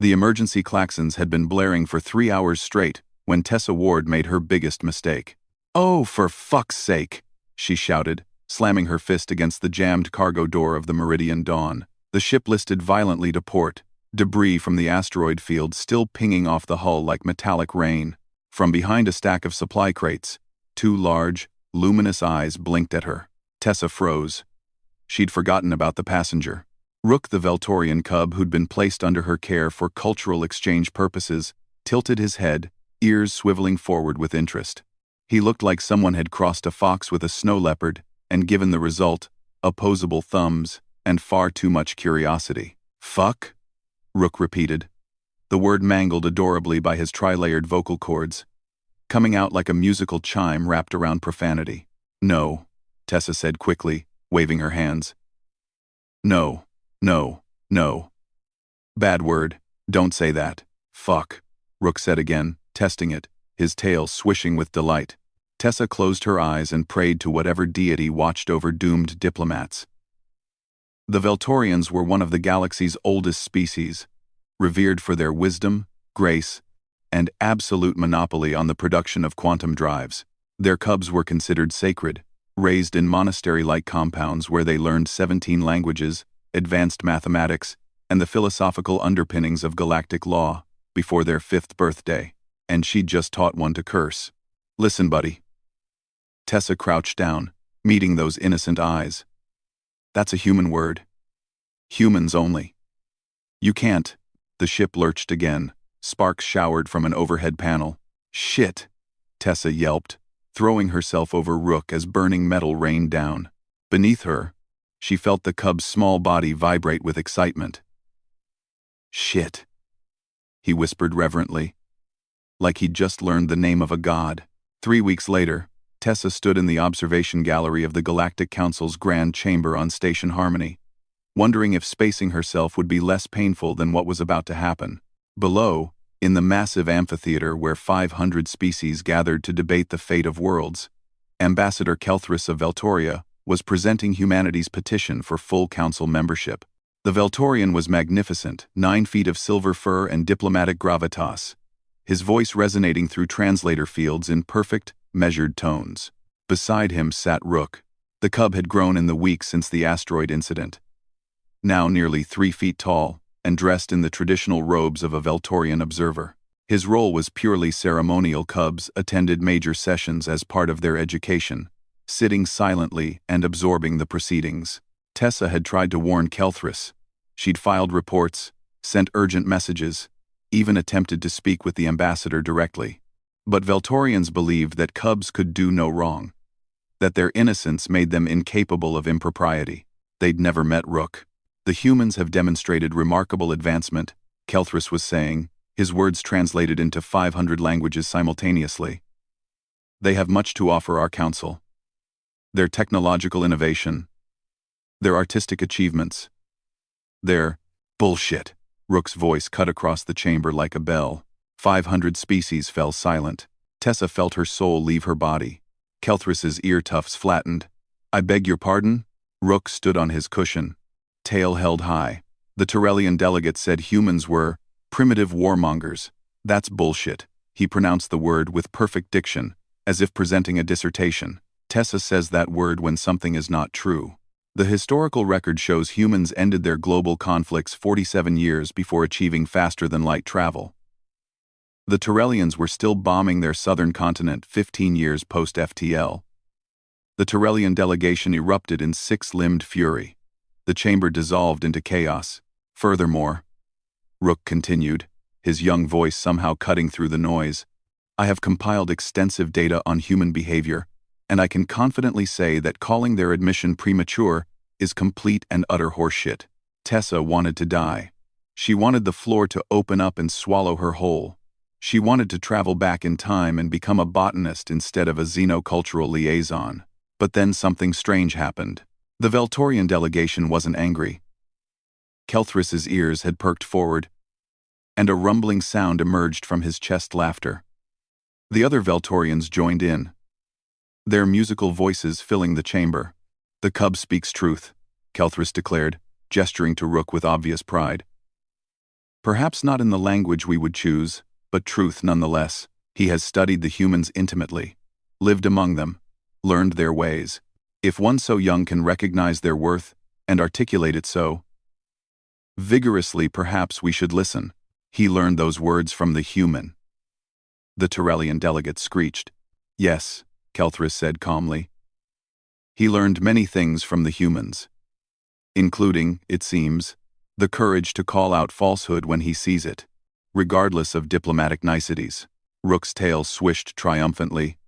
The emergency klaxons had been blaring for 3 hours straight when Tessa Ward made her biggest mistake. "Oh, for fuck's sake!" she shouted, slamming her fist against the jammed cargo door of the Meridian Dawn. The ship listed violently to port, debris from the asteroid field still pinging off the hull like metallic rain. From behind a stack of supply crates, 2 large, luminous eyes blinked at her. Tessa froze. She'd forgotten about the passenger. Rook, the Veltorian cub who'd been placed under her care for cultural exchange purposes, tilted his head, ears swiveling forward with interest. He looked like someone had crossed a fox with a snow leopard and given the result opposable thumbs and far too much curiosity. "Fuck?" Rook repeated, the word mangled adorably by his tri-layered vocal cords, coming out like a musical chime wrapped around profanity. "No," Tessa said quickly, waving her hands. "No, no, no. Bad word, don't say that." "Fuck," Rook said again, testing it, his tail swishing with delight. Tessa closed her eyes and prayed to whatever deity watched over doomed diplomats. The Veltorians were one of the galaxy's oldest species, revered for their wisdom, grace, and absolute monopoly on the production of quantum drives. Their cubs were considered sacred, raised in monastery-like compounds where they learned 17 languages, advanced mathematics, and the philosophical underpinnings of galactic law before their 5th birthday. And she'd just taught one to curse. "Listen, buddy." Tessa crouched down, meeting those innocent eyes. "That's a human word. Humans only. You can't." The ship lurched again. Sparks showered from an overhead panel. "Shit," Tessa yelped, throwing herself over Rook as burning metal rained down. Beneath her, she felt the cub's small body vibrate with excitement. "Shit," he whispered reverently, like he'd just learned the name of a god. 3 weeks later, Tessa stood in the observation gallery of the Galactic Council's Grand Chamber on Station Harmony, wondering if spacing herself would be less painful than what was about to happen. Below, in the massive amphitheater where 500 species gathered to debate the fate of worlds, Ambassador Kelthris of Veltoria was presenting humanity's petition for full council membership. The Veltorian was magnificent, 9 feet of silver fur and diplomatic gravitas, his voice resonating through translator fields in perfect, measured tones. Beside him sat Rook. The cub had grown in the weeks since the asteroid incident. Now nearly 3 feet tall, and dressed in the traditional robes of a Veltorian observer. His role was purely ceremonial. Cubs attended major sessions as part of their education, sitting silently and absorbing the proceedings. Tessa had tried to warn Kelthris. She'd filed reports, sent urgent messages, even attempted to speak with the ambassador directly. But Veltorians believed that cubs could do no wrong, that their innocence made them incapable of impropriety. They'd never met Rook. "The humans have demonstrated remarkable advancement," Kelthris was saying, his words translated into 500 languages simultaneously. "They have much to offer our council. Their technological innovation, their artistic achievements, their bullshit." Rook's voice cut across the chamber like a bell. 500 species fell silent. Tessa felt her soul leave her body. Kelthris's ear tufts flattened. "I beg your pardon?" Rook stood on his cushion, tail held high. The Tyrellian delegate said humans were primitive warmongers. "That's bullshit." He pronounced the word with perfect diction, as if presenting a dissertation. "Tessa says that word when something is not true. The historical record shows humans ended their global conflicts 47 years before achieving faster-than-light travel. The Tyrellians were still bombing their southern continent 15 years post-FTL. The Tyrellian delegation erupted in 6-limbed fury. The chamber dissolved into chaos. Furthermore," Rook continued, his young voice somehow cutting through the noise, "I have compiled extensive data on human behavior, and I can confidently say that calling their admission premature is complete and utter horseshit." Tessa wanted to die. She wanted the floor to open up and swallow her whole. She wanted to travel back in time and become a botanist instead of a xenocultural liaison. But then something strange happened. The Veltorian delegation wasn't angry. Kelthris's ears had perked forward, and a rumbling sound emerged from his chest laughter. The other Veltorians joined in, their musical voices filling the chamber. "The cub speaks truth," Kelthris declared, gesturing to Rook with obvious pride. Perhaps not in the language we would choose, but truth nonetheless. He has studied the humans intimately, lived among them, learned their ways. If one so young can recognize their worth and articulate it so vigorously, perhaps we should listen. He learned those words from the human. The Tyrellian delegate screeched. Yes, Kelthris said calmly. He learned many things from the humans, including, it seems, the courage to call out falsehood when he sees it, regardless of diplomatic niceties. Rook's tail swished triumphantly.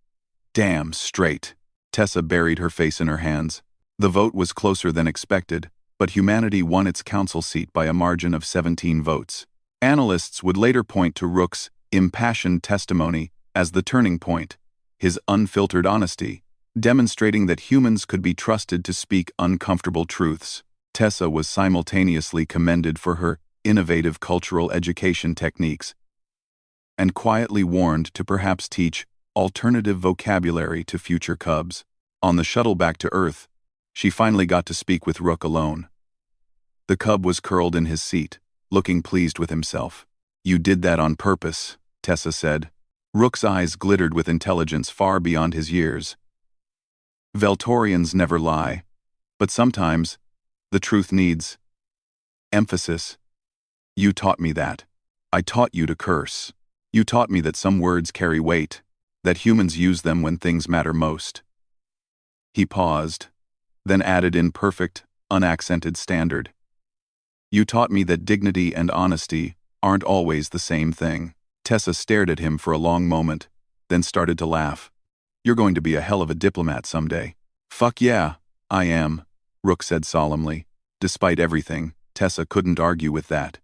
Damn straight. Tessa buried her face in her hands. The vote was closer than expected, but humanity won its council seat by a margin of 17 votes. Analysts would later point to Rook's impassioned testimony as the turning point, his unfiltered honesty, demonstrating that humans could be trusted to speak uncomfortable truths. Tessa was simultaneously commended for her innovative cultural education techniques and quietly warned to perhaps teach alternative vocabulary to future cubs. On the shuttle back to Earth, she finally got to speak with Rook alone. The cub was curled in his seat, looking pleased with himself. You did that on purpose, Tessa said. Rook's eyes glittered with intelligence far beyond his years. Veltorians never lie, but sometimes the truth needs emphasis. You taught me that. I taught you to curse. You taught me that some words carry weight, that humans use them when things matter most. He paused, then added in perfect, unaccented standard. You taught me that dignity and honesty aren't always the same thing. Tessa stared at him for a long moment, then started to laugh. You're going to be a hell of a diplomat someday. Fuck yeah, I am, Rook said solemnly. Despite everything, Tessa couldn't argue with that.